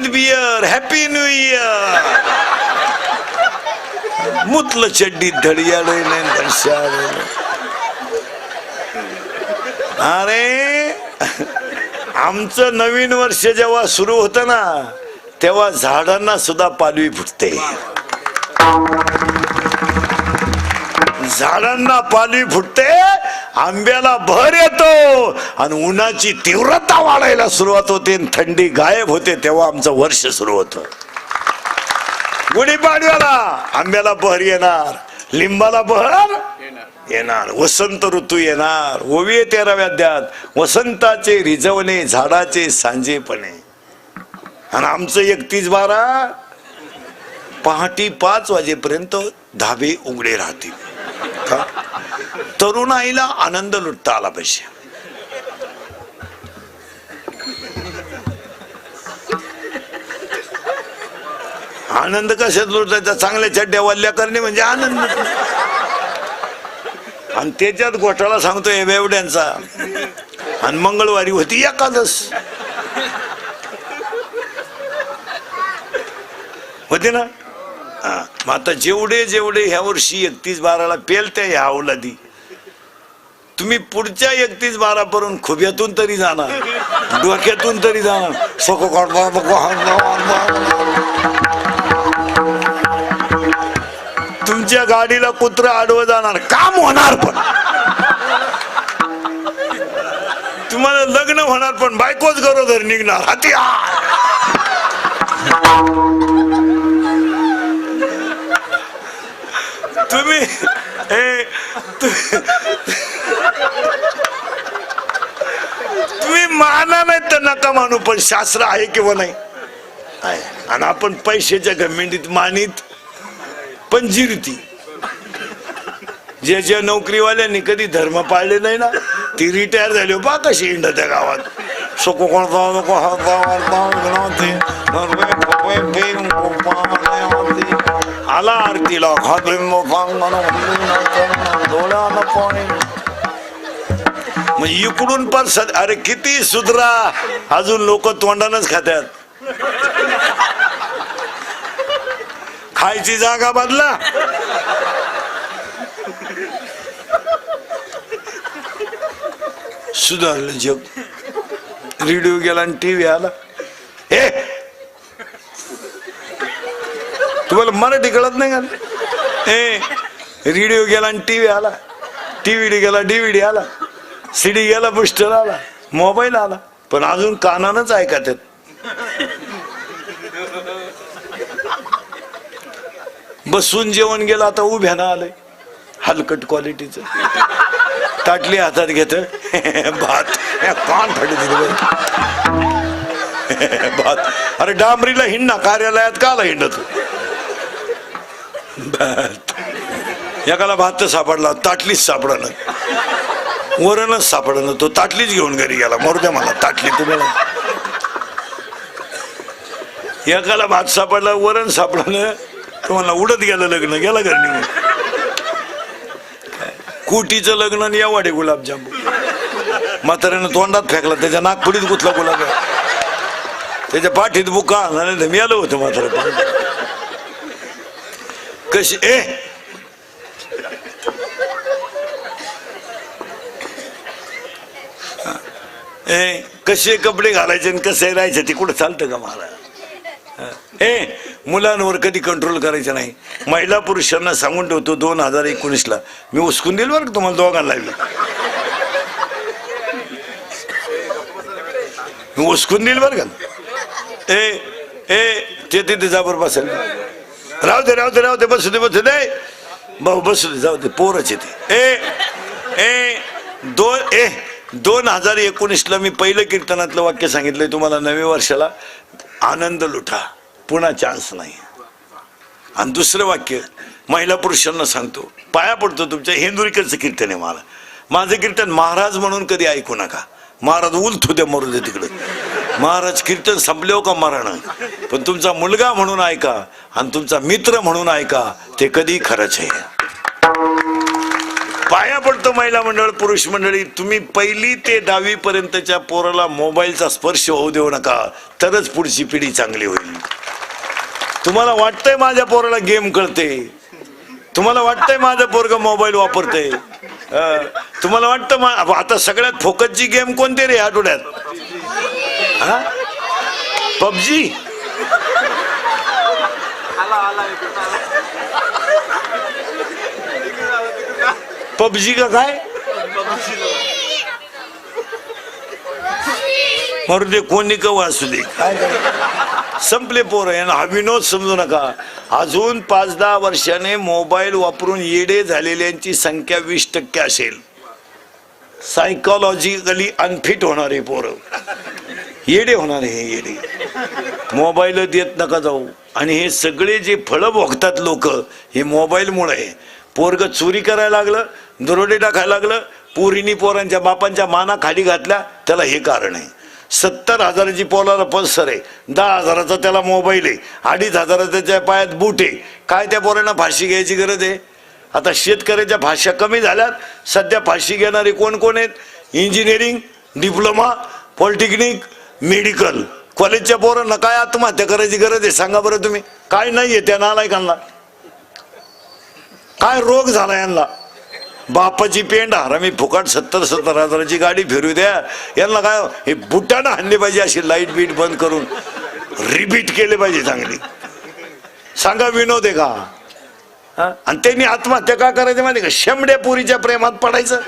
With beer, happy new year. मुतलं चड्डीत धडियाळ अरे आमचं नवीन वर्ष जेव्हा सुरू होतं ना तेव्हा झाडांना सुद्धा पालवी फुटते. झाडांना पालवी फुटते, आंब्याला भर येतो आणि उन्हाची तीव्रता वाढायला सुरुवात होते, थंडी गायब होते, तेव्हा आमचं वर्ष सुरू होतं. गुढीपाडव्याला आंब्याला बहर येणार, लिंबाला बहर येणार, वसंत ऋतू येणार. ओवी 13व्या अध्यायात वसंताचे रिजवणे झाडाचे सांजेपणे. आणि आमचं 31/12 पहाटे 5 वाजेपर्यंत धाबे उघडे राहतील. तरुणाईला आनंद लुटता आला पाहिजे. आनंद कशात लुटायचा? चांगल्या चड्ड्या वल्ल्या करणे म्हणजे आनंद. आणि त्याच्यात घोटाळा सांगतोय बेवड्यांचा. आणि मंगळवारी होती एकादश होते ना. मग आता जेवढे जेवढे ह्या वर्षी 31/12 पेलत्या ह्या अवलादी, तुम्ही पुढच्या 31/12 पर्यंत खुब्यातून तरी जाणार, डोक्यातून तरी जाणार. तुमच्या गाडीला कुत्रा आडवं जाणार, काम होणार पण. तुम्हाला लग्न होणार पण बायकोच गरोदर निघणार. हाती तुम्ही तुम्ही माना नाही तर नका मानू, पण शास्त्र आहे किंवा नाही आहे. आणि आपण पैशाच्या घमेंडीत मानित पण जिरती. ज्याच्या नोकरीवाल्यांनी कधी धर्म पाळले नाही ना ती रिटायर झाली बा कशी इंड त्या गावात. आला आरतीला मग इकडून पण अरे किती सुधरा, अजून लोक तोंडानच खात्यात. खायची जागा बदला. सुधारलं जग. रेडिओ गेला आणि टीव्ही आला. हे तुम्हाला मराठी कळत नाही का? रेडिओ गेला आणि टीव्ही आला, टीव्ही गेला DVD आला, CD गेला, बुस्टर आला, मोबाईल आला, पण अजून कानानच ऐकत आहेत. बसून जेवण गेलं, आता उभ्यानं आलंय हलकट क्वालिटीच. ताटली हातात घेत भात कान फाटी दिली भात. अरे डांबरीला हिंडा, कार्यालयात काला हिंडत? एकाला भात सापडला, ताटलीच सापडलं, वरणच सापडलं, तो ताटलीच घेऊन घरी गेला. मरू द्या मला ताटली तुम्हाला. एकाला भात सापडला, वरण सापडलं, तुम्हाला उडत गेलं लग्न, गेला घरी निघून. कुटीचं लग्न आणि एवढे गुलाबजामू म्हाताऱ्यानं तोंडात फेकला, त्याच्या नागपुडीत गुतला गुलाब, त्याच्या पाठीत बुका आणि मेलं होतं म्हातारा. कशी कसे कपडे घालायचे आणि कसे राहायचे ते कुठं चालतं का मला? मुलांवर कधी कंट्रोल करायचं नाही. महिला पुरुषांना सांगून ठेवतो 2019ला मी उचकून देईल बरं तुम्हाला दोघांना. मी उचकून देईल बरं का. ते तिथे जाबर बसेल. राहू दे राहू दे राहू दे, बसू दे बसू दे भाऊ, बसू दे, जाऊ दे, पोरच येते. 2019ला मी पहिलं कीर्तनातलं वाक्य सांगितलंय तुम्हाला, नव्या वर्षाला आनंद लुटा, पुन्हा चान्स नाही. आणि दुसरं वाक्य महिला पुरुषांना सांगतो, पाया पडतो तुमच्या. हेंदुरीकडचं कीर्तन आहे मला, माझं कीर्तन महाराज म्हणून कधी ऐकू नका. महाराज उलथू द्या, मरू दे तिकडे. महाराज कीर्तन संपले का मरण, पण तुमचा मुलगा म्हणून ऐका आणि तुमचा मित्र म्हणून ऐका, ते कधी खरंच आहे. पाया पडतो महिला मंडळ पुरुष मंडळी, तुम्ही पहिली ते 10वी पर्यंतच्या पोराला मोबाईलचा स्पर्श होऊ देऊ नका, तरच पुढची पिढी चांगली होईल. तुम्हाला वाटतंय माझ्या पोराला गेम कळते, तुम्हाला वाटतंय माझं पोरग मोबाईल वापरते, तुम्हाला वाटतं आता सगळ्यात फोकसची गेम कोणती रे आठवड्यात? पबजी. पबजी का काय मरू दे, कोणी कवा असू दे, काय संपले पोर. यांना हा विनोद समजू नका. अजून 5-10 वर्षाने मोबाईल वापरून येडे झालेल्यांची संख्या 20% असेल. सायकोलॉजिकली अनफिट होणारे पोर येडे होणारे, हे येडे. मोबाईल देत नका जाऊ. आणि हे सगळे जे फळं भोगतात लोक, हे मोबाईलमुळे. पोरग चोरी करायला लागलं, दरोडे टाकायला लागलं, पोरीनी पोरांच्या बापांच्या माना खाली घातल्या, त्याला हे कारण आहे. 70,000ची पोराला पल्सर आहे, 10,000चा त्याला मोबाईल आहे, 2,500 त्याच्या पायात बूट आहे. काय त्या पोरांना फाशी घ्यायची गरज आहे? आता शेतकऱ्याच्या फाश्या कमी झाल्यात. सध्या फाशी घेणारे कोण कोण आहेत? इंजिनिअरिंग, डिप्लोमा, पॉलिटेक्निक, मेडिकल कॉलेजच्या पोरांना काय आत्महत्या करायची गरज आहे सांगा बरं तुम्ही? काय नाहीये त्या नालायकांना? काय रोग झाला यांना? बापाची पेंड हरामी फुकट 70,000ची गाडी फिरू द्या. यांना काय हे बुटानं हाणले पाहिजे, अशी लाईट बीट बंद करून रिपीट केले पाहिजे चांगली. सांगा विनोद आहे का? आणि त्यांनी आत्महत्या का करायची माहिती का? शेंबड्या पुरीच्या प्रेमात पडायचं.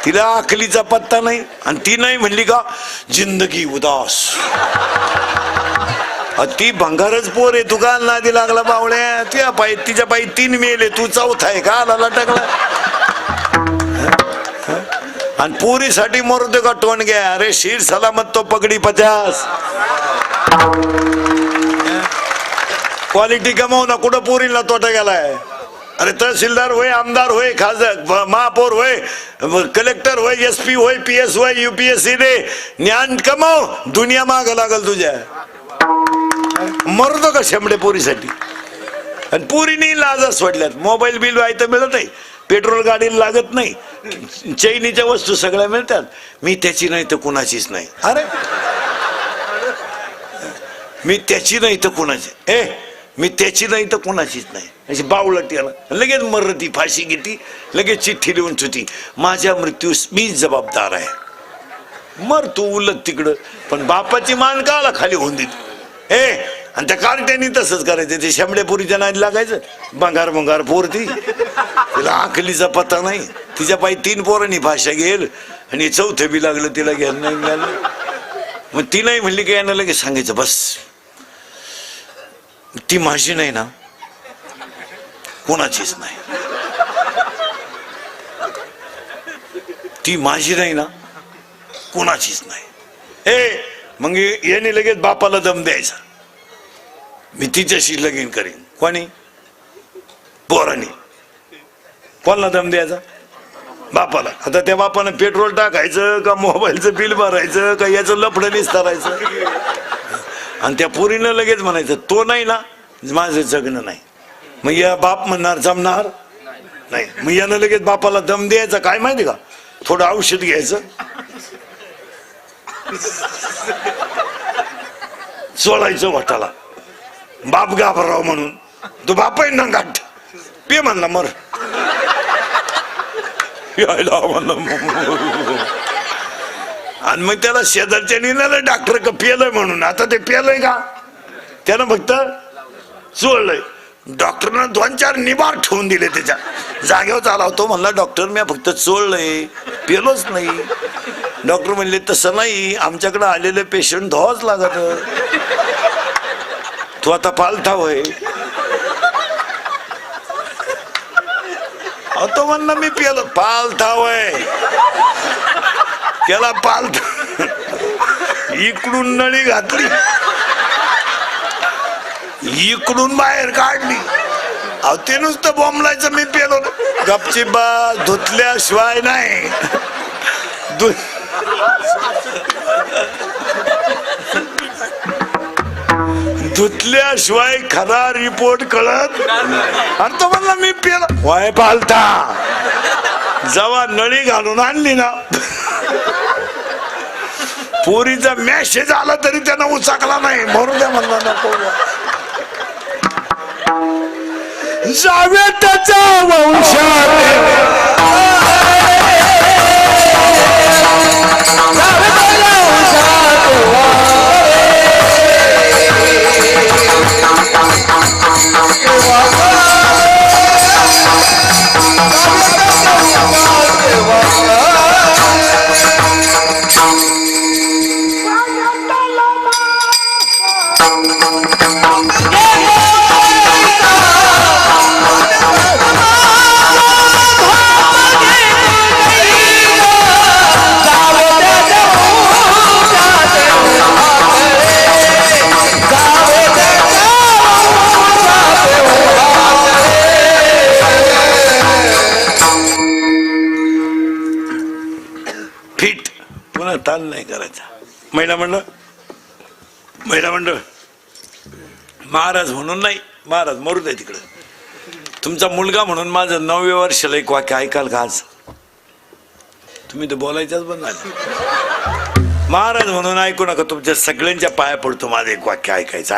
तिला अकलीचा पत्ता नाही, आणि ती नाही म्हणली का जिंदगी उदास. ती भंगारच पोर आहे. तू का नादी लागला बावळ्या? तुझ्या पायी तिच्या पायी 3 मेले, तू 4था आहे का आला टाकला? आणि पोरीसाठी मरतो का टोन घ्या? अरे शीर सलामत तो पगडी 50. क्वालिटी कमावू ना, कुठं पोरीला तोटा गेलाय? अरे तहसीलदार होय, आमदार होय, खासदार, महापौर होय, कलेक्टर होय, SP होय, PS होय, UPSC दे, ज्ञान कमाव, दुनिया माग लागल तुझ्या. मरतो का शेंबडे पोरीसाठी? आणि पोरीनी लाजा सोडल्यात. मोबाईल बिल तर मिळत नाही, पेट्रोल गाडीला लागत नाही, चैनीच्या वस्तू सगळ्या मिळतात. मी त्याची नाही तर कुणाचीच नाही. अरे मी त्याची नाही तर कुणाची, मी त्याची नाही तर कुणाचीच नाही, अशी बावळट याला. लगेच मरती, फाशी घेती, लगेच चिठ्ठी लिहून ठेवती, माझ्या मृत्यूस मी जबाबदार आहे. मर तू उलट तिकडं, पण बापाची मान काला खाली होऊन देत. आणि त्या कार्ट्यानी तसंच करायचं. ते शेंबड्यापुरीच्या नादी लागायचं. भंगार पोरती, तिला आखलीचा पत्ता नाही. तिच्या पायी 3 पोरांनी भाषा घेल, आणि 4थं बी लागलं तिला घ्यायला नाही मिळालं. मग ती नाही म्हणली की यांना लगेच सांगायचं बस ती माझी नाही ना, कोणाचीच नाही. ती माझी नाही ना, कोणाचीच नाही. मग याने लगेच बापाला दम द्यायचा, मी तिच्याशी लगीन करीन. कोणी? पोरांनी. कोणाला दम द्यायचा? बापाला. आता त्या बापानं पेट्रोल टाकायचं का मोबाईलचं बिल भरायचं का याचं लफडं निस्तारायचं? आणि त्या पोरीनं लगेच म्हणायचं तो नाही ना, माझं जगणं नाही. मग या बाप म्हणणार जमणार नाही. मग यानं लगेच बापाला दम द्यायचा. काय माहिती का? थोडं औषध घ्यायचं, चोळायचं वाटाला, बाप घाबराव म्हणून. तो बाप आहे ना गाठ, पे म्हणला मर यायला म्हणलं. आणि मग त्याला शेजारच्या नेलं डॉक्टर का पेलय म्हणून. आता ते पेलय का? त्यानं फक्त चोळलंय. डॉक्टरनं 2-4 निबार ठेवून दिले त्याच्या जागेवर. चाला तो म्हणला डॉक्टर मी फक्त चोळलंय, पेलोच नाही. डॉक्टर म्हणले तसं नाही, आमच्याकडे आलेले पेशंट धुवाच लागत. तू आता पालथा होय. तो म्हणला मी पेलो. पालथा होय, त्याला पालथा. इकडून नळी घातली, इकडून बाहेर काढली. अहो ते नुसतं बोंबलायचं मी पेलो. गपची बा, धुतल्याशिवाय नाही. धुतल्याशिवाय खरा रिपोर्ट कळत. आणि तो म्हणला मी पेला. वाय पालता जेव्हा नळी घालून आणली ना, पोरीचा मेसेज आला तरी त्यांना उचाकला नाही. म्हणून त्या म्हणला नको जावे त्याच्या वंशात. ताण नाही करायचा. महिला मंडळ महाराज म्हणून नाही, महाराज मरू दे तिकडे. तुमचा मुलगा म्हणून माझं 9व्या वर्षाला एक वाक्य ऐकाल का आज? तुम्ही तर बोलायच्याच बंद झाले. महाराज म्हणून ऐकू नका, तुमच्या सगळ्यांच्या पाया पडतो माझं एक वाक्य ऐकायचं.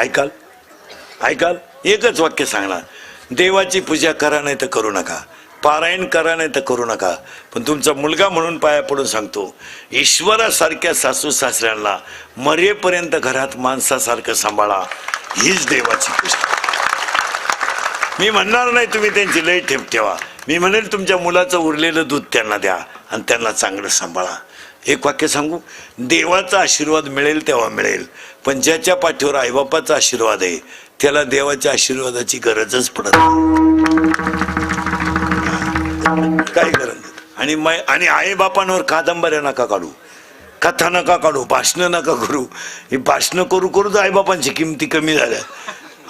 ऐकाल एकच वाक्य सांगणार. देवाची पूजा करा नाही तर करू नका, पारायण करा नाही तर करू नका, पण तुमचा मुलगा म्हणून पाया पडून सांगतो, ईश्वरासारख्या सासू सासऱ्यांना मरेपर्यंत घरात माणसासारखं सांभाळा. हीच देवाची पूजा. मी म्हणणार नाही तुम्ही त्यांची लय ठेप ठेवा. मी म्हणेल तुमच्या मुलाचं उरलेलं दूध त्यांना द्या आणि त्यांना चांगलं सांभाळा. एक वाक्य सांगू, देवाचा आशीर्वाद मिळेल तेव्हा मिळेल, पण ज्याच्या पाठीवर आईबापाचा आशीर्वाद आहे त्याला देवाच्या आशीर्वादाची गरजच पडत काय गरज. आणि आईबापांवर कादंबऱ्या नका काढू, कथा नका काढू, भाषणं नका करू. ही भाषणं करू करूच आईबापांची किमती कमी झाल्या.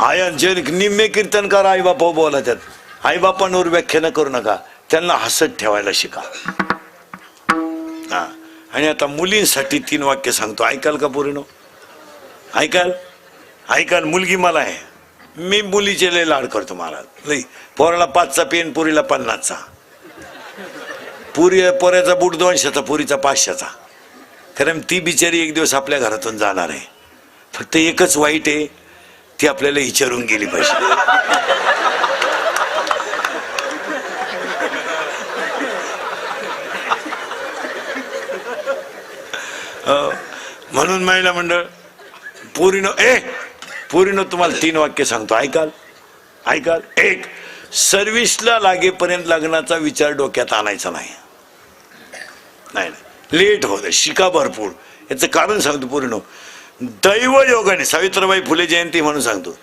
आयांचे निम्मे कीर्तनकार आईबापा बोला त्यात. आईबापांवर व्याख्यानं करू नका, त्यांना हसत ठेवायला शिका. हा, आणि आता मुलींसाठी 3 वाक्य सांगतो, ऐकाल का पोरीनो? ऐकाल. मुलगी मला आहे, मी मुलीचे लय लाड करतो महाराज. लई पोराला 5चा पेन, पुरीला 50चा. पोऱ्याचा बूट 200चा, पुरीचा 500चा. कारण ती बिचारी एक दिवस आपल्या घरातून जाणार आहे. फक्त एकच वाईट आहे, ती आपल्याला विचारून गेली पाहिजे. म्हणून महिला मंडळ पोरीनो तुम्हाला 3 वाक्य सांगतो, ऐकाल. 1, सर्व्हिसला लागेपर्यंत लग्नाचा विचार डोक्यात आणायचा नाही. लेट होत, शिका भरपूर. याचं कारण सांगतो पोरीनो. दैवयोगाने, सावित्रीबाई फुले जयंती म्हणून सांगतो,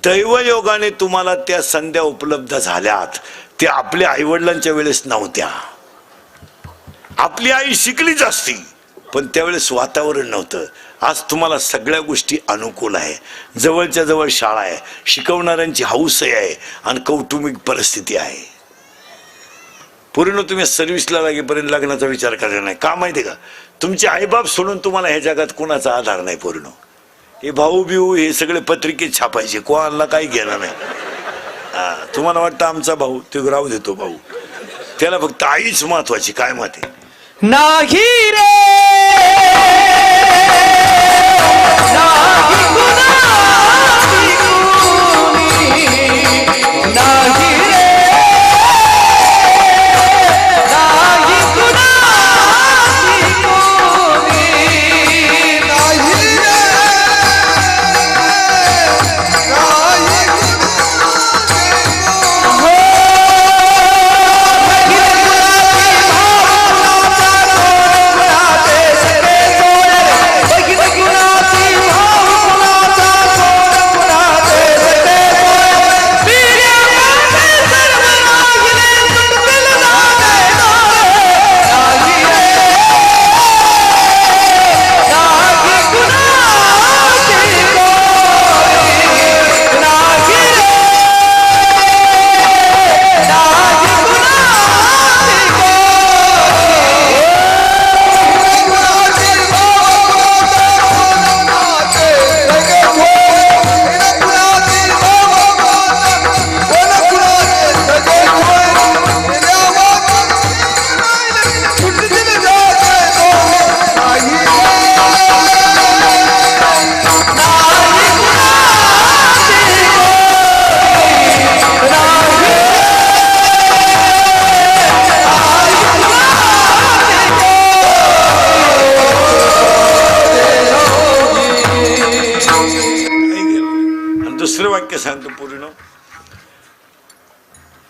दैवयोगाने तुम्हाला त्या संध्या उपलब्ध झाल्यात, ते आपल्या आईवडिलांच्या वेळेस नव्हत्या. आपली आई शिकलीच असती, पण त्यावेळेस वातावरण नव्हतं. आज तुम्हाला सगळ्या गोष्टी अनुकूल आहे. जवळच्या जवळ शाळा आहे, शिकवणाऱ्यांची हौस आहे, आणि कौटुंबिक परिस्थिती आहे. पूर्ण तुम्ही सर्व्हिसला लागेपर्यंत लग्नाचा विचार करायचा नाही. का माहिती का? तुमचे आईबाप सोडून तुम्हाला ह्या जगात कुणाचा आधार नाही. पूर्ण हे भाऊ बिऊ हे सगळे पत्रिकेत छापायचे, कोणाला काही घेणं नाही. तुम्हाला वाटतं आमचा भाऊ, ते राहू देतो भाऊ, त्याला फक्त आईच महत्वाची. काय मत आहे? नाही रे नाही कुणाची कुणी, नाही रे नाही कुणाची कुणी, नाही रे नाही कुणाची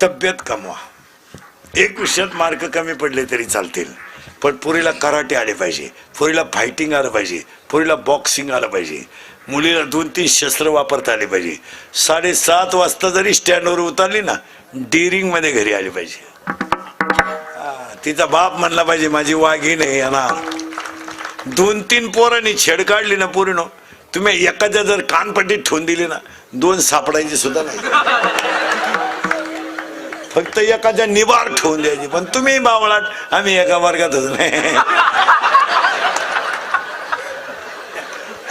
तब्येत कमवा. एक विषयात मार्क कमी पडले तरी चालतील, पण पुरीला कराटे आले पाहिजे, पुरीला फायटिंग आलं पाहिजे, पुरीला बॉक्सिंग आलं पाहिजे, मुलीला 2-3 शस्त्र वापरता आले पाहिजे. 7:30 वाजता जरी स्टँडवर उतरली ना, डिरिंग मध्ये घरी आली पाहिजे. तिचा बाप म्हणला पाहिजे माझी वाघीण आहे येणार. 2-3 पोरांनी छेड काढली ना पोरीनो, तुम्ही एखाद्या जर कानपट्टीत ठेवून दिली ना, 2 सापडायची सुद्धा नाही. फक्त एखाद्या निबार ठेवून द्यायची. पण तुम्ही बावळाट, आम्ही एका वर्गातच नाही,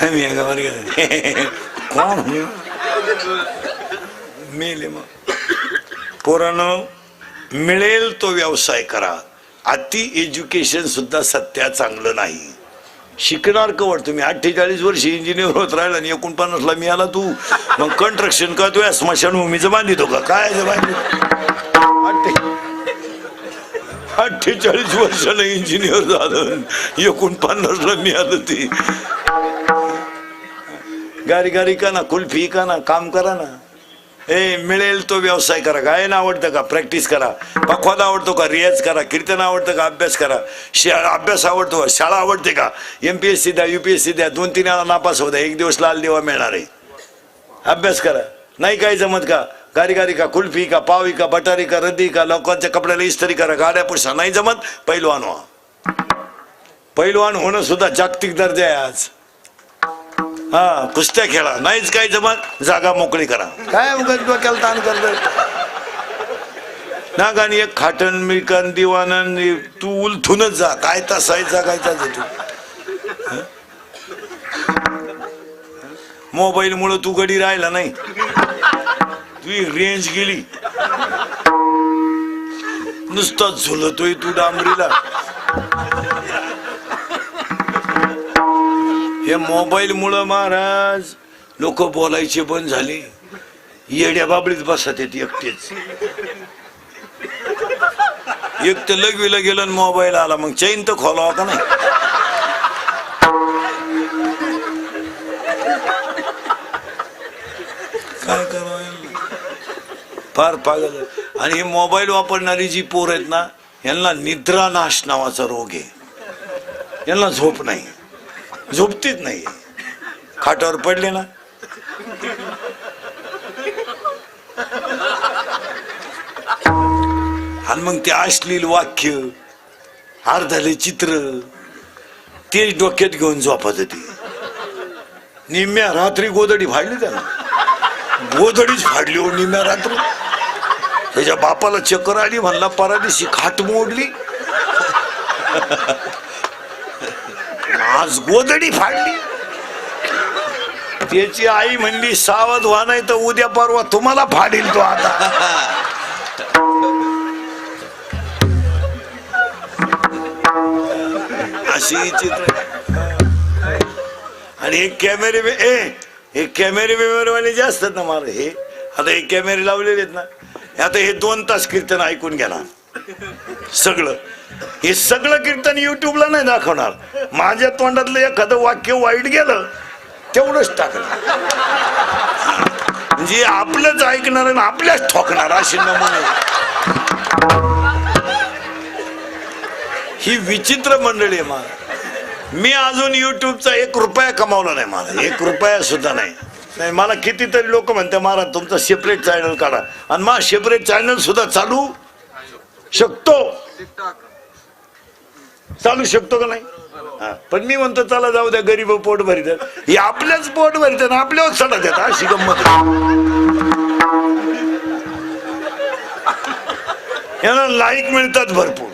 आम्ही एका वर्गात. कोण मेले मग. पोरांनो, मिळेल तो व्यवसाय करा. अति एज्युकेशन सुद्धा सध्या चांगलं नाही. शिकणार कवड तुम्ही? 48 वर्ष इंजिनियर होत राहिला आणि 49ला मी आला. तू मग कंस्ट्रक्शन का तू स्मशानभूमीचं बांधितो का? काय बांधितो? 48 वर्षाला इंजिनियर झालं, 49ला मी आलो. ती गारी गारी का ना, कुल्फी का ना, काम करा ना. मिळेल तो व्यवसाय करा. गायन आवडतं का? प्रॅक्टिस करा. पखवाद आवडतो का? रियाज करा. कीर्तन आवडतं का? अभ्यास करा. अभ्यास आवडतो का? शाळा आवडते का? MPSC द्या, UPSC द्या, 2-3 वेळा नापास होता, 1 दिवस लाल दिवा मिळणार आहे. अभ्यास करा. नाही काय जमत का? गारी गारी का, कुल्फी का, पावी का, बटारी का, रद्दी का, लोकांच्या कपड्याला इस्त्री करा, गाड्या पुढचा. नाही जमत, पैलवान व्हा. पैलवान होणं सुद्धा जागतिक दर्जा आहे आज. कुस्त्या खेळा. नाहीच काय जमत, जागा मोकळी करा. काय डोक्याला ताण करत ना. गाणी एक खाटण मिकन दिवानन, तू उलथूनच जा. काय तसाय जगायचा तू. मोबाईल मुळे तू गडी राहिला नाही, तुझी रेंज गेली. नुसता झुलतोय तू डांबरीला. हे मोबाईल मुळे महाराज लोक बोलायचे बंद झाले. येड्या बाबळीत बसत येत एकटेच. एक तर लगवीला गेलं आणि मोबाईल आला, मग चैन तर खोलावा का नाही? काय करावं? फार पागल. आणि हे मोबाईल वापरणारी जी पोर आहेत ना, यांना निद्रानाश नावाचा रोग आहे. यांना झोप नाही, झोपतीच नाही. खाटावर पडले ना, आणि मग ते अश्लील वाक्य, अर्धाले चित्र, ते डोक्यात घेऊन झोपत होती. निम्म्या रात्री गोदडी फाडली त्याला. गोदडीच फाडली हो निम्म्या रात्री. त्याच्या बापाला चक्कर आली, म्हणला परादिशी खाट मोडली, आज गोदडी फाडली. त्याची आई म्हणली सावध व्हा, नाही तर उद्या परवा तुम्हाला फाडील तो. आता अशी चित्र. आणि हे कॅमेरे वाले जे असतात ना मला, हे आता हे कॅमेरे लावलेले आहेत ना, आता हे 2 तास कीर्तन ऐकून घेणार सगळं. हे सगळं कीर्तन युट्यूबला नाही दाखवणार. माझ्या तोंडातलं एखादं वाक्य वाईट गेलं तेवढंच टाकणार. म्हणजे आपलंच ऐकणार आणि आपल्याच ठोकणार अशी नमुने. ही विचित्र मंडळी आहे. मला मी अजून युट्यूबचा 1 रुपया कमावला नाही. मला 1 रुपया सुद्धा नाही. मला कितीतरी लोक म्हणते महाराज तुमचा सेपरेट चॅनल काढा, आणि मला सेपरेट चॅनल सुद्धा चालू शकतो का नाही? पण मी म्हणतो चला जाऊ द्या, गरीब पोट भरितात. हे आपल्याच पोट भरितात, आपल्यावर चढत येतात. अशी गंमत. यांना लाईक मिळतात भरपूर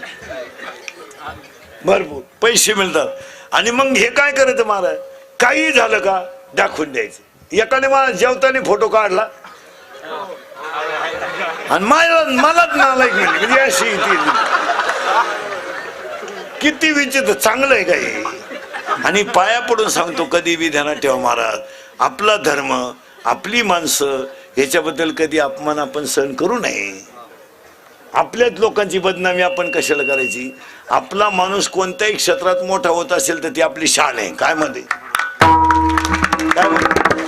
भरपूर, पैसे मिळतात. आणि मग हे काय करायचं महाराज, काही झालं का दाखवून द्यायचं. एकाने मला जेवताना फोटो काढला आणि मलाच नालायक मिळली. म्हणजे अशी किती विचित्र. चांगलं आहे काही. आणि पाया पडून सांगतो, कधी बी ध्यानात ठेवा महाराज, आपला धर्म, आपली माणसं, याच्याबद्दल कधी अपमान आपण सहन करू नये. आपल्याच लोकांची बदनामी आपण कशाला करायची? आपला माणूस कोणत्याही क्षेत्रात मोठा होत असेल तर ती आपली शान आहे. काय मध्ये काय?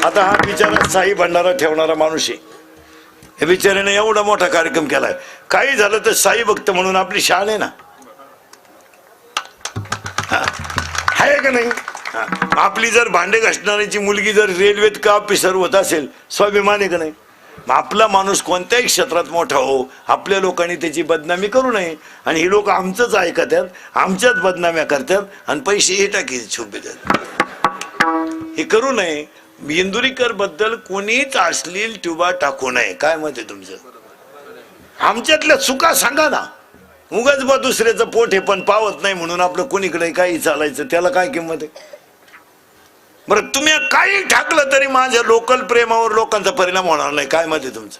आता हा बिचारा साई भंडारा ठेवणारा माणूस आहे. हे बिचाऱ्याने एवढा मोठा कार्यक्रम केलाय. काही झालं तर साई भक्त म्हणून आपली शान आहे ना, आहे का नाही? आपली जर भांडे घासणाऱ्याची मुलगी जर रेल्वेत का ऑफिसर होत असेल, स्वाभिमान आहे का नाही? आपला माणूस कोणत्याही क्षेत्रात मोठा हो, आपल्या लोकांनी त्याची बदनामी करू नये. आणि हे लोक आमचंच ऐकतात, आमच्याच बदनाम्या करतात आणि पैसे हे टाकी छुपतात. हे करू नये. इंदुरीकर बद्दल कोणीच अश्लील ट्युबा टाकू नये. काय मत आहे तुमचं? आमच्यातल्या चुका सांगा ना. उगाच बा दुसऱ्याचं पोट हे पण पावत नाही म्हणून आपलं कोणीकडे काही चालायचं, त्याला काय किंमत आहे? बरं, तुम्ही काही टाकलं तरी माझ्या लोकल प्रेमावर लोकांचा परिणाम होणार नाही. काय मत आहे तुमचं?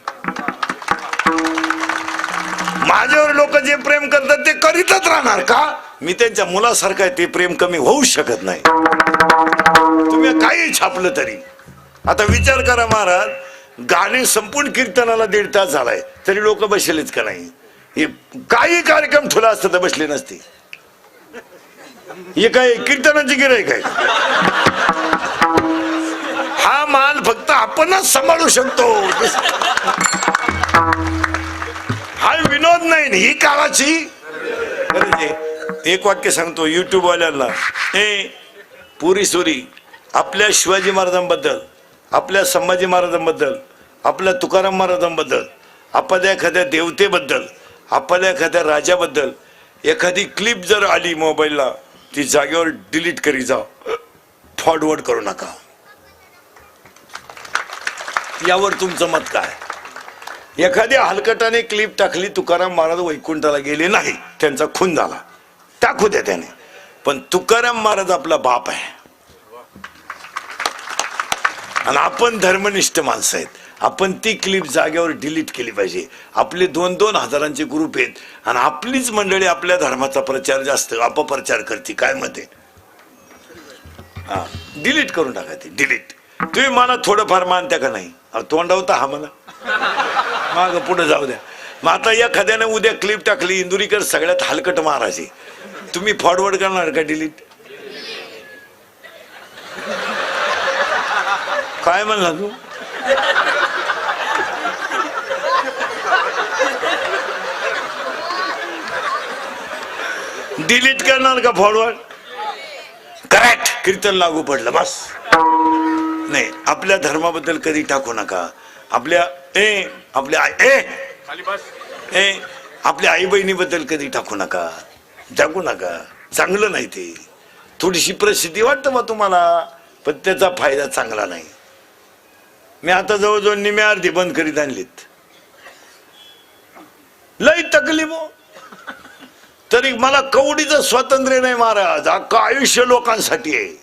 माझ्यावर लोक जे प्रेम करतात ते करीतच राहणार का? मी त्यांच्या मुलासारखं आहे, ते प्रेम कमी होऊ शकत नाही. तुम्ही काही छापलं तरी. आता विचार करा महाराज, गाणे संपूर्ण कीर्तनाला 1.5 तास झालाय तरी लोक बसलेच का नाही? हे काही कार्यक्रम ठुला असतं तर बसले नसते. हे काय कीर्तनाची गिऱ्हाईक आहे? हा माल फक्त आपणच सांभाळू शकतो. हा विनोद नाही, ही काळाची गरज आहे. एक वाक्य सांगतो युट्यूब वाल्यांना, पुरी सुरी आपल्या शिवाजी महाराजांबद्दल, आपल्या संभाजी महाराजांबद्दल, आपल्या तुकाराम महाराजांबद्दल, आपल्या एखाद्या देवतेबद्दल, आपल्या एखाद्या राजाबद्दल एखादी क्लिप जर आली मोबाईलला, ती जागेवर डिलीट करी जा, फॉरवर्ड करू नका. यावर तुमचं मत काय? एखाद्या हलकटाने क्लिप टाकली, तुकाराम महाराज वैकुंठाला गेले नाही, त्यांचा खून झाला, टाकू द्या त्याने, पण तुकाराम महाराज आपला बाप आहे आणि आपण धर्मनिष्ठ माणसं आहेत. आपण ती क्लिप जागेवर डिलीट केली पाहिजे. आपले 2-2 हजारांचे ग्रुप आहेत आणि आपलीच मंडळी आपल्या धर्माचा प्रचार जास्त अपप्रचार करते. काय मत आहे? हा, डिलीट करून टाका ती, डिलीट. तुम्ही मला थोडंफार मानत्या का नाही? तोंडावता हा मला माग पुढे जाऊ द्या. मग आता एखाद्याने उद्या क्लिप टाकली, इंदुरीकर सगळ्यात हलकट महाराज आहे, तुम्ही फॉरवर्ड करणार का डिलीट? काय म्हणला तू? डिलीट करणार का फॉरवर्ड? करेक्ट, कीर्तन लागू पडलं बस. नाही, आपल्या धर्माबद्दल कधी टाकू नका. आपल्या आपल्या आई बहिणीबद्दल कधी टाकू नका, टाकू नका. चांगलं नाही ते. थोडीशी प्रसिद्धी वाटतं मग तुम्हाला, पण त्याचा फायदा चांगला नाही. मी आता जवळजवळ निम्मे अर्धी बंद करीत आणलीत. लई तकलीफ हो, तरी मला कवडीचं स्वातंत्र्य नाही महाराज. अख्खं आयुष्य लोकांसाठी आहे.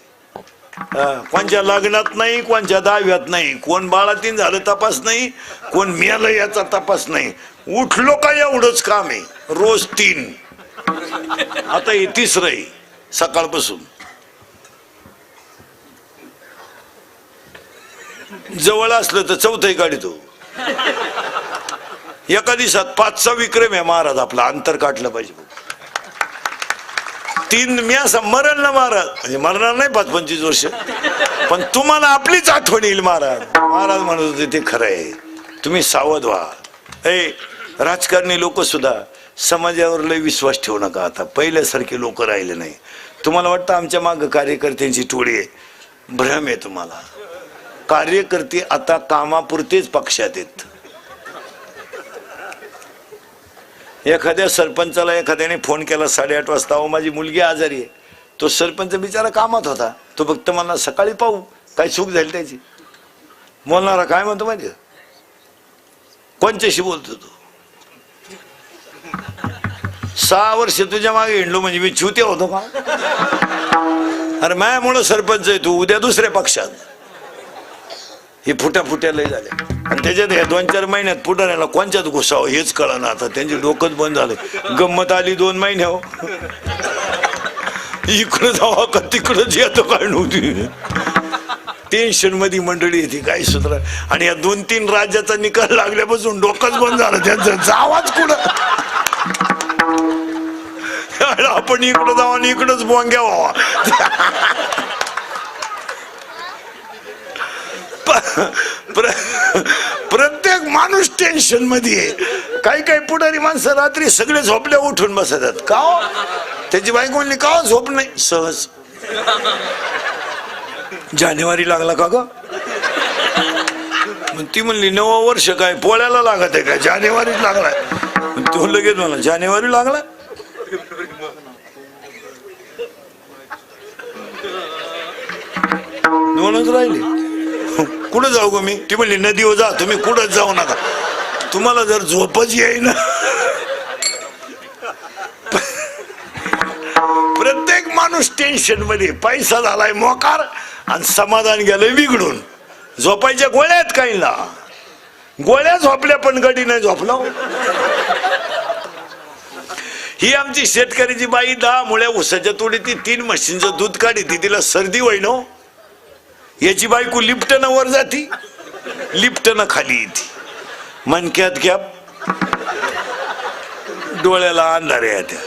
कोणच्या लग्नात नाही, कोणच्या दहाव्यात नाही, कोण बाळातीन झालं तपास नाही, कोण मेलं याचा तपास नाही. उठलो का एवढंच काम आहे. रोज 3, आता हे 3रं आहे सकाळपासून. जवळ असलं तर 4थं काढतो. एका दिवसात 5चा विक्रम आहे महाराज आपला. अंतर काढलं पाहिजे. 3 मी असं मरण ना महाराज, म्हणजे मरणार नाही 25 वर्ष, पण तुम्हाला आपलीच आठवण येईल महाराज. महाराज म्हणत होते ते खरं आहे. तुम्ही सावध व्हा. राजकारणी लोक सुद्धा समाजावर लय विश्वास ठेवू नका. आता पहिल्यासारखे लोक राहिले नाही. तुम्हाला वाटतं आमच्या मागं कार्यकर्त्यांची टोळी आहे? भ्रम आहे तुम्हाला. कार्यकर्ते आता कामापुरतेच पक्षात आहेत. एखाद्या सरपंचाला एखाद्याने फोन केला 8:30 वाजता, अहो माझी मुलगी आजारी आहे. तो सरपंच बिचारा कामात होता. तो फक्त मला सकाळी पाहू, काय चूक झाली त्याची. बोलणारा काय म्हणतो माहिती? कोणच्याशी बोलतो तू? 6 वर्ष तुझ्या मागे हिंडलो म्हणजे मी चुत्या होतो का? अरे माझ्यामुळं सरपंच आहे तू, उद्या दुसऱ्या पक्षात. हे फुट्या लय झाले. आणि त्याच्यात ह्या 2-4 महिन्यात फुटाण्याला कोणच्यात घुसावं हेच कळना. आता त्यांचे डोकंच बंद झाले. गंमत आली 2 महिने हो, इकडं जावा का तिकडंच येतो काय नव्हती. टेन्शन मध्ये मंडळी येते काय सुद्धा. आणि या 2-3 राज्याचा निकाल लागल्यापासून डोकंच बंद झालं त्यांचं. जावाच कुठं, आपण इकडं जावा आणि इकडंच बोंग्या व्हावा. प्रत्येक माणूस टेन्शन मध्ये आहे. काही काही पुढारी माणसं रात्री सगळे झोपल्या उठून बसतात. का हो? त्याची बायको म्हणली का हो झोप नाही? सहज जानेवारी लागला का ग? मग ती म्हणली 9 वर्ष काय पोळ्याला लागत आहे का? जानेवारीत लागलाय. तो लगेच म्हणला जानेवारी लागला. दोनच राहिले. कुठं जाऊ ग मी? ती म्हणली नदीवर जा. तुम्ही कुठंच जाऊ नका, तुम्हाला जर झोपच येईना. प्रत्येक माणूस टेन्शन मध्ये. पैसा झालाय मोकार आणि समाधान गेलं बिघडून. झोपायच्या गोळ्या आहेत काहीला. गोळ्या झोपल्या पण गडी नाही झोपला. ही आमची शेतकऱ्याची बाई 10 मुळ्या उसाच्या तोडीती 3 म्हशींचं दूध काढी. तिला सर्दी होईनो. याची बायको लिफ्टनं वर जाती, लिफ्टनं खाली येते. मनक्यात कॅप, डोळ्याला अंधारे येत्या.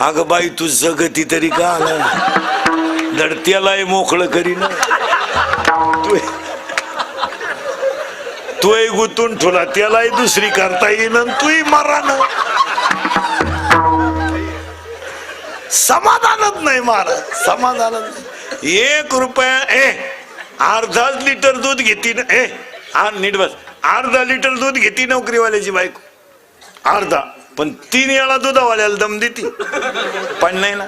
अगं बाई तू जगती तरी का आला? दडत्यालाही मोकळं करीन. तोही गुतून ठेवला, त्यालाही दुसरी करता येईन, तूही मारान. समाधानच नाही महाराज, समाधानच नाही. 1 रुपया अर्धा लिटर दूध घेती ना. नीट बस. अर्धा लिटर दूध घेती नोकरीवाल्याची बायको. अर्धा. पण 3 वेळा दुधावाल्याला दम देती. पण नाही ना,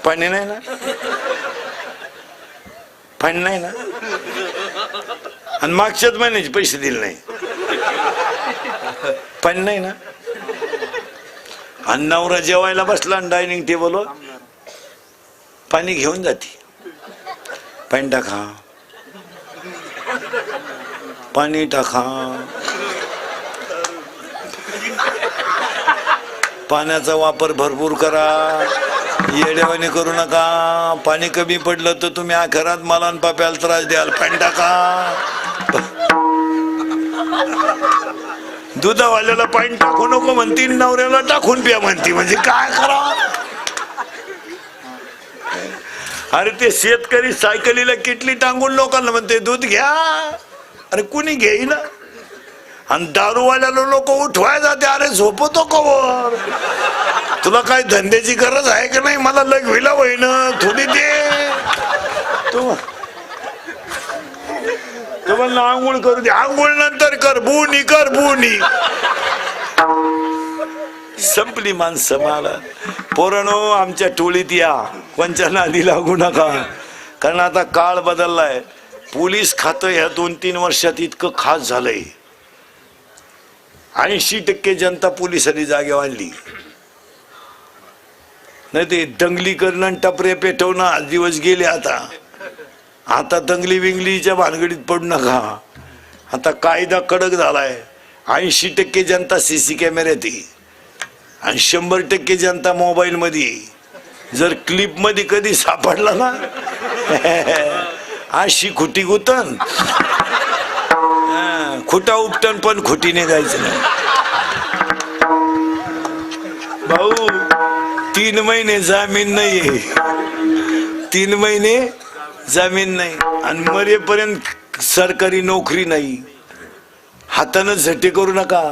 पाणी नाही ना, पाणी नाही ना. आणि मागच्याच महिन्याचे पैसे दिले नाही. पण नाही ना. आणि नवरा जेवायला बसला डायनिंग टेबलवर, पाणी घेऊन जाते. पाणी टाका, पाणी टाका. पाण्याचा वापर भरपूर करा, येड्यावाने करू नका. पाणी कमी पडलं तर तुम्ही आखरात मला आणि पाप्याला त्रास द्याल. पाणी टाका. दुधावाल्याला पाणी टाकू नको म्हणती, नवऱ्याला टाकून प्या म्हणती. म्हणजे काय करा? अरे ते शेतकरी सायकलीला किटली टांगून लोकांना म्हणते दूध घ्या. अरे कुणी घेईना. आणि दारूवाल्याला लोक उठवाय जाते. अरे झोपतो कवर? तुला काय धंद्याची गरज आहे का नाही? मला लगविला होईन थोडी दे. तुम्हाला आंघोळ करू दे. आंघोळ नंतर कर. बुनी कर, बुनी. संपली माणसं. मला पोरांनो आमच्या टोळीत या, कोणच्या नादी लागू नका. कारण आता काळ बदललाय. पोलीस खातं ह्या 2-3 वर्षात इतकं खास झालंय. 80% जनता पोलिसांनी जागेवर आणली. नाही ते दंगली करणं, टपरे पेटवणं आज दिवस गेले. आता दंगली बिंगलीच्या भानगडीत पडू नका. आता कायदा कडक झालाय. 80% जनता CC कॅमेऱ्यात आहे आणि 100% जनता मोबाईल मध्ये. जर क्लिप मध्ये कधी सापडला ना, अशी खुटी गुतन, खुटा उपटन, पण खुटी निघायचं नाही. भाऊ 3 महिने जामीन नाहीये. 3 महिने जामीन नाही. आणि मरेपर्यंत सरकारी नोकरी नाही. हातानं झटे करू नका.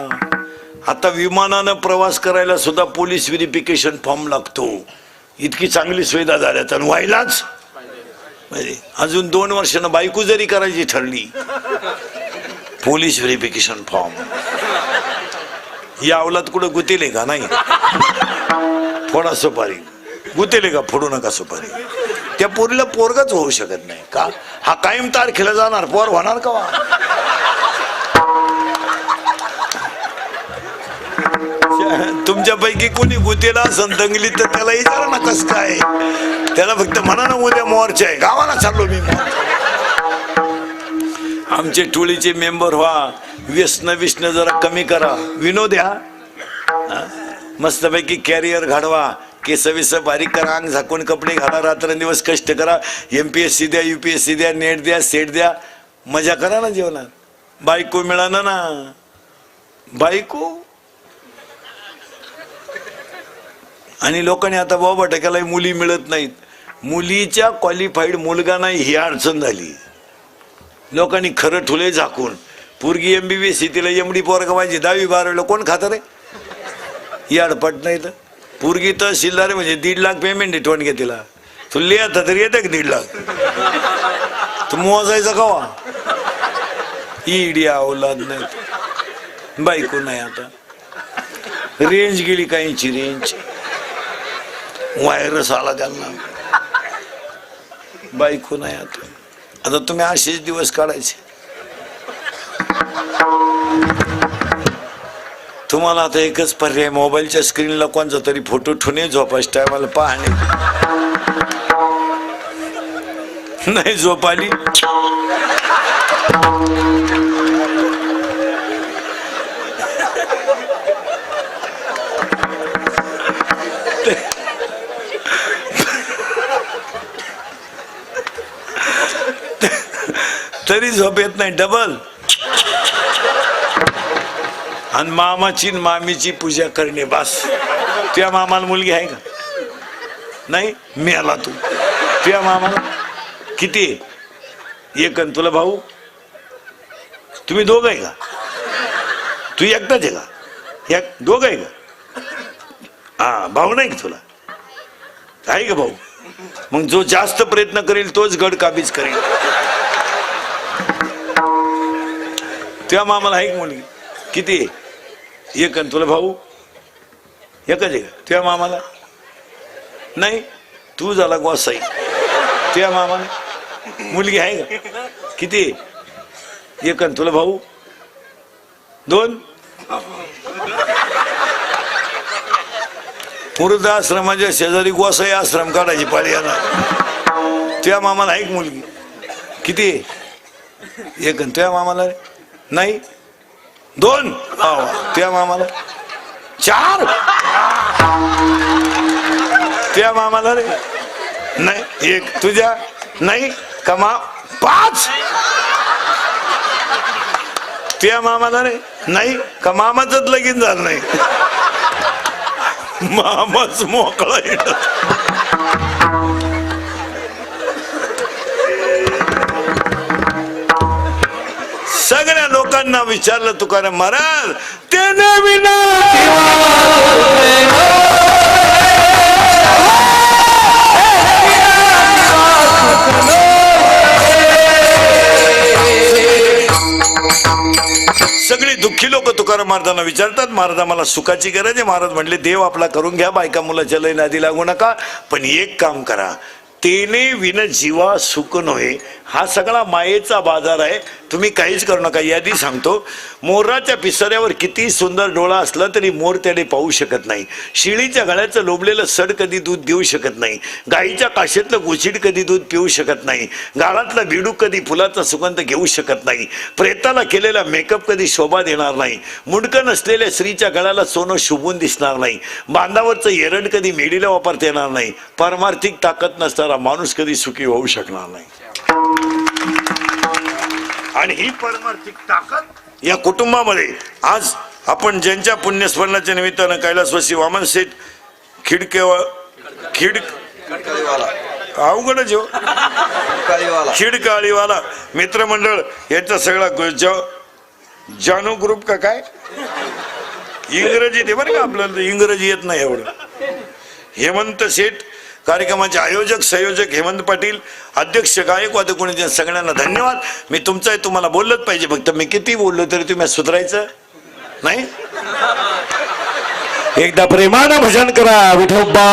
आता विमानानं प्रवास करायला सुद्धा पोलीस व्हेरिफिकेशन फॉर्म लागतो. इतकी चांगली सुविधा झाल्यात. आणि व्हायलाच म्हणजे अजून 2 वर्षानं बायको जरी करायची ठरली, पोलीस व्हेरिफिकेशन फॉर्म. या अवलाद कुठं गुतेले का? नाही. फोडा सुपारी. गुतेले का? फोडू नका सुपारी. त्या पोरीला पोरगाच होऊ शकत नाही का? हा कायम तारखेला जाणार, पोर होणार का? तुमच्यापैकी कोणी गुतेला असन दंगलीत तर त्याला विचारा ना कस काय. त्याला फक्त म्हणा ना उद्या मोर्चा आहे, गावाला चाललो मी. आमचे टोळीचे मेंबर व्हा. व्यसन जरा कमी करा. विनोद या. मस्तपैकी कॅरियर घडवा. केस विस बारीक करा. अंग झाकून कपडे घाला. रात्रंदिवस कष्ट करा. MPSC द्या, UPSC द्या, नेट द्या, सेट द्या. मजा करा ना जीवनात. बायको मिळाना ना. बायको आणि लोकांनी आता बाबा टक्याला मुली मिळत नाहीत. मुलीच्या क्वालिफाईड मुलगा नाही ही अडचण झाली. लोकांनी खरं ठुले झाकून. पोरगी MBBS तिला एमडी पोरगा पाहिजे 10वी-12वीला कोण खातं रे याडपट नाही तर पोरगी तहसीलदार म्हणजे 1.5 लाख पेमेंट आहे टोन घे तिला तू लिहिता तरी येतं का 1.5 लाख तू मोजायचा कवा इडिया औलाद नाही बायको नाही आता रेंज गेली काहींची रेंज व्हायरस आला त्यांना बायको नाही आता तुम्ही असेच दिवस काढायचे तुम्हाला आता एकच पर्याय मोबाईलच्या स्क्रीनला कोणचा तरी फोटो ठेवणे झोपायच्या टायमाला पाहणे नाही झोप आली तरी झोप येत नाही डबल आणि मामाची मामीची पूजा करणे बस तुझ्या मामाला मुलगी आहे का नाही मी आला तू तुझ्या मामाला किती एक आणि तुला भाऊ तुम्ही दोघं आहे का तू एकटाच आहे का एक दोघं आहे का हा भाऊ नाही का तुला आहे का भाऊ मग जो जास्त प्रयत्न करेल तोच गड काबीज करेल तुझ्या मामाला आहे का मुलगी किती एक आणि तुला भाऊ एकच आहे का तुझ्या मामाला नाही तू झाला गोसाई तुझ्या मामाला मुलगी आहे का किती एक आणि तुला भाऊ 2 वृद्धाश्रमाच्या शेजारी गोसाई आश्रम काढायची पाळी येणार तुझ्या मामाला आहे का मुलगी किती एक आणि तुझ्या मामाला नाही 2 तुझ्या मामाला 4 तुझ्या मामाला रे नाही 1 तुझ्या नाही कमा 5 तुझ्या मामाला रे नाही का मामाचंच लगीन झालं नाही मामाच मोकळा येत सगळ्या लोकांना विचारलं तुकाराम महाराज त्याने विना सगळी दुःखी लोक तुकाराम महाराजांना विचारतात महाराज मला सुखाची गरज आहे महाराज म्हणले देव आपला करून घ्या बायका मुलाच्या लय नादी लागू नका पण एक काम करा तेने विन जीवा सुख नव्हे हा सगळा मायेचा बाजार आहे तुम्ही काहीच करू नका यादी सांगतो मोराच्या पिसाऱ्यावर किती सुंदर डोळा असला तरी मोर त्याने पाहू शकत नाही शिळीच्या गळ्याचं लोबलेलं सड कधी दूध देऊ शकत नाही गाईच्या काशेतलं गोचिड कधी दूध पिऊ शकत नाही गाळातला बिडूक कधी फुलाचा सुगंध घेऊ शकत नाही प्रेताला केलेला मेकअप कधी शोभा देणार नाही मुंडकं नसलेल्या स्त्रीच्या गळ्याला सोनं शुभून दिसणार नाही बांधावरचं एरड कधी मेडीला वापरता येणार नाही पारमार्थिक ताकद नसणारा माणूस कधी सुखी होऊ शकणार नाही आणि ही परमार्थिक ताकद या कुटुंबामध्ये आज आपण ज्यांच्या पुण्यस्मरणाच्या निमित्तानं कैलासवासी वामन शेठ अवघडच हो खिडकाळीवाला मित्रमंडळ यांचा सगळा जानू ग्रुप का काय इंग्रजी ते बरं का आपल्याला इंग्रजी येत नाही एवढं हेमंत शेठ कार्यक्रमाचे आयोजक संयोजक हेमंत पाटील अध्यक्ष गायकवाद कोणी सगळ्यांना धन्यवाद मी तुमचं आहे तुम्हाला बोललंच पाहिजे फक्त मी किती बोललो तरी तुम्ही सुधारायचं नाही एकदा प्रेमानं भजन करा विठोबा